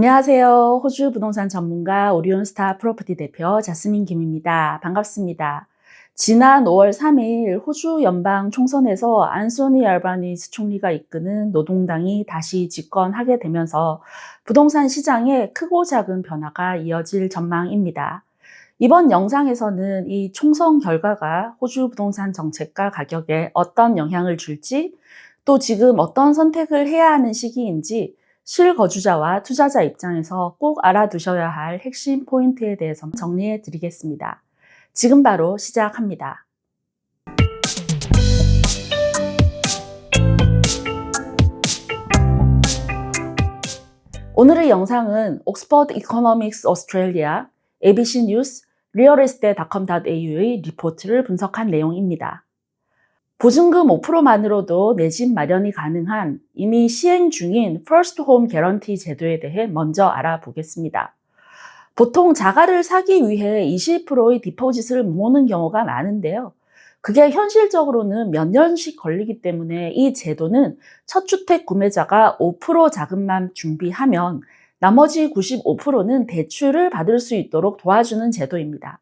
안녕하세요. 호주 부동산 전문가 오리온스타 프로퍼티 대표 자스민 김입니다. 반갑습니다. 지난 5월 3일 호주 연방 총선에서 안소니 알바니지 총리가 이끄는 노동당이 다시 집권하게 되면서 부동산 시장에 크고 작은 변화가 이어질 전망입니다. 이번 영상에서는 이 총선 결과가 호주 부동산 정책과 가격에 어떤 영향을 줄지, 또 지금 어떤 선택을 해야 하는 시기인지 실거주자와 투자자 입장에서 꼭 알아두셔야 할 핵심 포인트에 대해서 정리해 드리겠습니다. 지금 바로 시작합니다. 오늘의 영상은 옥스퍼드 이코노믹스 오스트레일리아, ABC 뉴스, realestate.com.au의 리포트를 분석한 내용입니다. 보증금 5%만으로도 내 집 마련이 가능한 이미 시행 중인 First Home Guarantee 제도에 대해 먼저 알아보겠습니다. 보통 자가를 사기 위해 20%의 디포짓을 모으는 경우가 많은데요. 그게 현실적으로는 몇 년씩 걸리기 때문에 이 제도는 첫 주택 구매자가 5% 자금만 준비하면 나머지 95%는 대출을 받을 수 있도록 도와주는 제도입니다.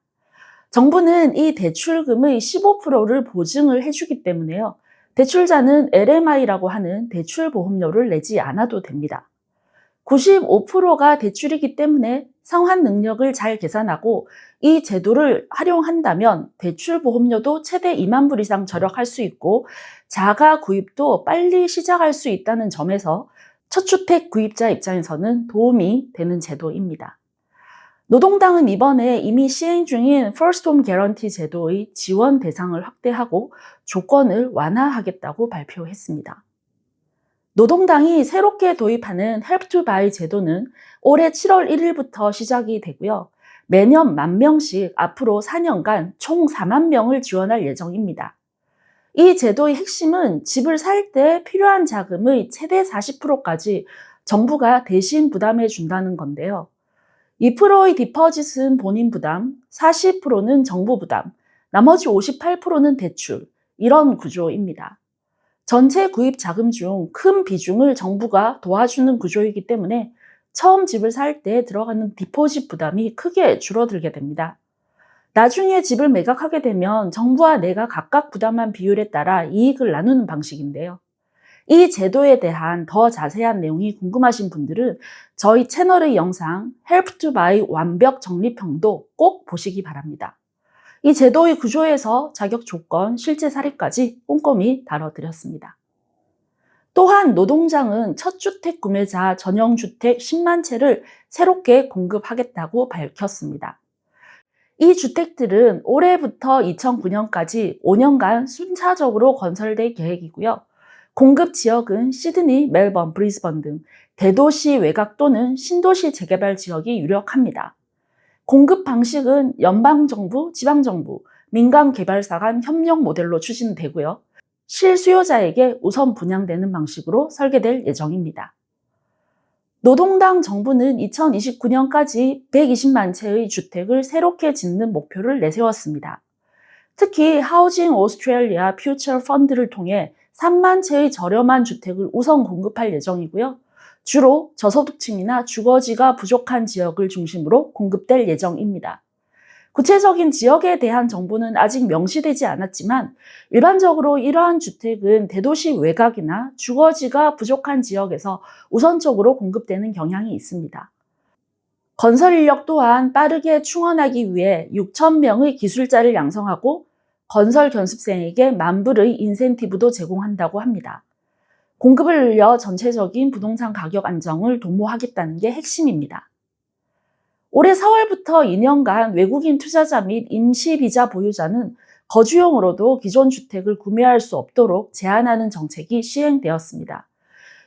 정부는 이 대출금의 15%를 보증을 해주기 때문에요. 대출자는 LMI라고 하는 대출보험료를 내지 않아도 됩니다. 95%가 대출이기 때문에 상환 능력을 잘 계산하고 이 제도를 활용한다면 대출보험료도 최대 2만 불 이상 절약할 수 있고 자가 구입도 빨리 시작할 수 있다는 점에서 첫 주택 구입자 입장에서는 도움이 되는 제도입니다. 노동당은 이번에 이미 시행 중인 First Home Guarantee 제도의 지원 대상을 확대하고 조건을 완화하겠다고 발표했습니다. 노동당이 새롭게 도입하는 Help to Buy 제도는 올해 7월 1일부터 시작이 되고요. 매년 10,000명씩 앞으로 4년간 총 4만 명을 지원할 예정입니다. 이 제도의 핵심은 집을 살 때 필요한 자금의 최대 40%까지 정부가 대신 부담해 준다는 건데요. 2%의 디퍼짓은 본인 부담, 40%는 정부 부담, 나머지 58%는 대출, 이런 구조입니다. 전체 구입 자금 중 큰 비중을 정부가 도와주는 구조이기 때문에 처음 집을 살 때 들어가는 디포짓 부담이 크게 줄어들게 됩니다. 나중에 집을 매각하게 되면 정부와 내가 각각 부담한 비율에 따라 이익을 나누는 방식인데요. 이 제도에 대한 더 자세한 내용이 궁금하신 분들은 저희 채널의 영상 Help to Buy 완벽 정리평도 꼭 보시기 바랍니다. 이 제도의 구조에서 자격 조건, 실제 사례까지 꼼꼼히 다뤄드렸습니다. 또한 노동장은 첫 주택 구매자 전용 주택 10만 채를 새롭게 공급하겠다고 밝혔습니다. 이 주택들은 올해부터 2009년까지 5년간 순차적으로 건설될 계획이고요. 공급 지역은 시드니, 멜번, 브리즈번 등 대도시 외곽 또는 신도시 재개발 지역이 유력합니다. 공급 방식은 연방정부, 지방정부, 민간개발사 간 협력 모델로 추진되고요. 실수요자에게 우선 분양되는 방식으로 설계될 예정입니다. 노동당 정부는 2029년까지 120만 채의 주택을 새롭게 짓는 목표를 내세웠습니다. 특히 하우징 오스트레일리아 퓨처 펀드를 통해 3만 채의 저렴한 주택을 우선 공급할 예정이고요. 주로 저소득층이나 주거지가 부족한 지역을 중심으로 공급될 예정입니다. 구체적인 지역에 대한 정보는 아직 명시되지 않았지만 일반적으로 이러한 주택은 대도시 외곽이나 주거지가 부족한 지역에서 우선적으로 공급되는 경향이 있습니다. 건설 인력 또한 빠르게 충원하기 위해 6,000명의 기술자를 양성하고 건설 견습생에게 10,000불의 인센티브도 제공한다고 합니다. 공급을 늘려 전체적인 부동산 가격 안정을 도모하겠다는 게 핵심입니다. 올해 4월부터 2년간 외국인 투자자 및 임시비자 보유자는 거주용으로도 기존 주택을 구매할 수 없도록 제한하는 정책이 시행되었습니다.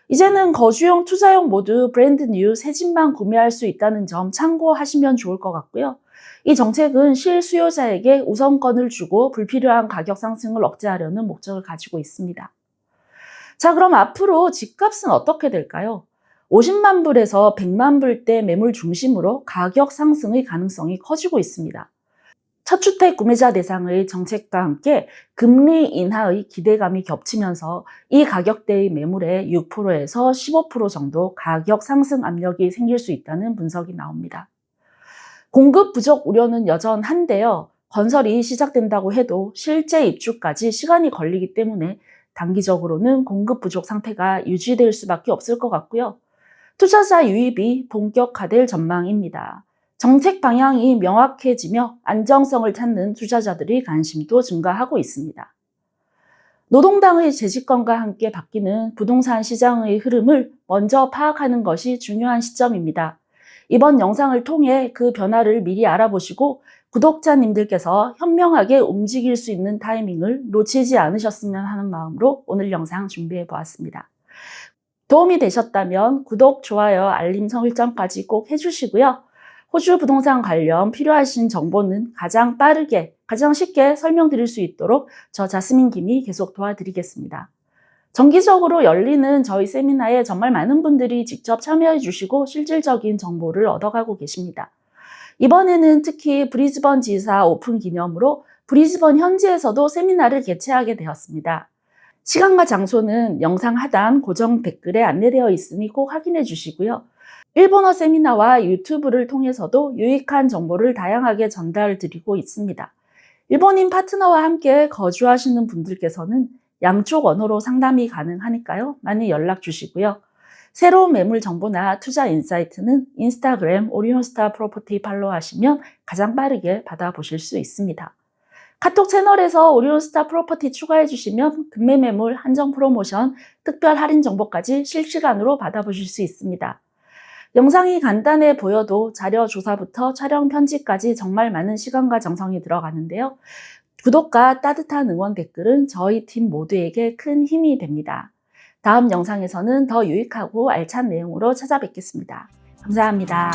이제는 거주용, 투자용 모두 브랜드 뉴 새 집만 구매할 수 있다는 점 참고하시면 좋을 것 같고요. 이 정책은 실수요자에게 우선권을 주고 불필요한 가격 상승을 억제하려는 목적을 가지고 있습니다. 자, 그럼 앞으로 집값은 어떻게 될까요? 50만 불에서 100만 불대 매물 중심으로 가격 상승의 가능성이 커지고 있습니다. 첫 주택 구매자 대상의 정책과 함께 금리 인하의 기대감이 겹치면서 이 가격대의 매물에 6%에서 15% 정도 가격 상승 압력이 생길 수 있다는 분석이 나옵니다. 공급 부족 우려는 여전한데요. 건설이 시작된다고 해도 실제 입주까지 시간이 걸리기 때문에 단기적으로는 공급 부족 상태가 유지될 수밖에 없을 것 같고요. 투자자 유입이 본격화될 전망입니다. 정책 방향이 명확해지며 안정성을 찾는 투자자들의 관심도 증가하고 있습니다. 노동당의 재집권과 함께 바뀌는 부동산 시장의 흐름을 먼저 파악하는 것이 중요한 시점입니다. 이번 영상을 통해 그 변화를 미리 알아보시고 구독자님들께서 현명하게 움직일 수 있는 타이밍을 놓치지 않으셨으면 하는 마음으로 오늘 영상 준비해 보았습니다. 도움이 되셨다면 구독, 좋아요, 알림 설정까지 꼭 해주시고요. 호주 부동산 관련 필요하신 정보는 가장 빠르게, 가장 쉽게 설명드릴 수 있도록 저 자스민 김이 계속 도와드리겠습니다. 정기적으로 열리는 저희 세미나에 정말 많은 분들이 직접 참여해 주시고 실질적인 정보를 얻어가고 계십니다. 이번에는 특히 브리즈번 지사 오픈 기념으로 브리즈번 현지에서도 세미나를 개최하게 되었습니다. 시간과 장소는 영상 하단 고정 댓글에 안내되어 있으니 꼭 확인해 주시고요. 일본어 세미나와 유튜브를 통해서도 유익한 정보를 다양하게 전달드리고 있습니다. 일본인 파트너와 함께 거주하시는 분들께서는 양쪽 언어로 상담이 가능하니까요. 많이 연락 주시고요. 새로운 매물 정보나 투자 인사이트는 인스타그램 오리온스타 프로퍼티 팔로우하시면 가장 빠르게 받아보실 수 있습니다. 카톡 채널에서 오리온스타 프로퍼티 추가해 주시면 금매 매물 한정 프로모션, 특별 할인 정보까지 실시간으로 받아보실 수 있습니다. 영상이 간단해 보여도 자료 조사부터 촬영 편집까지 정말 많은 시간과 정성이 들어가는데요. 구독과 따뜻한 응원 댓글은 저희 팀 모두에게 큰 힘이 됩니다. 다음 영상에서는 더 유익하고 알찬 내용으로 찾아뵙겠습니다. 감사합니다.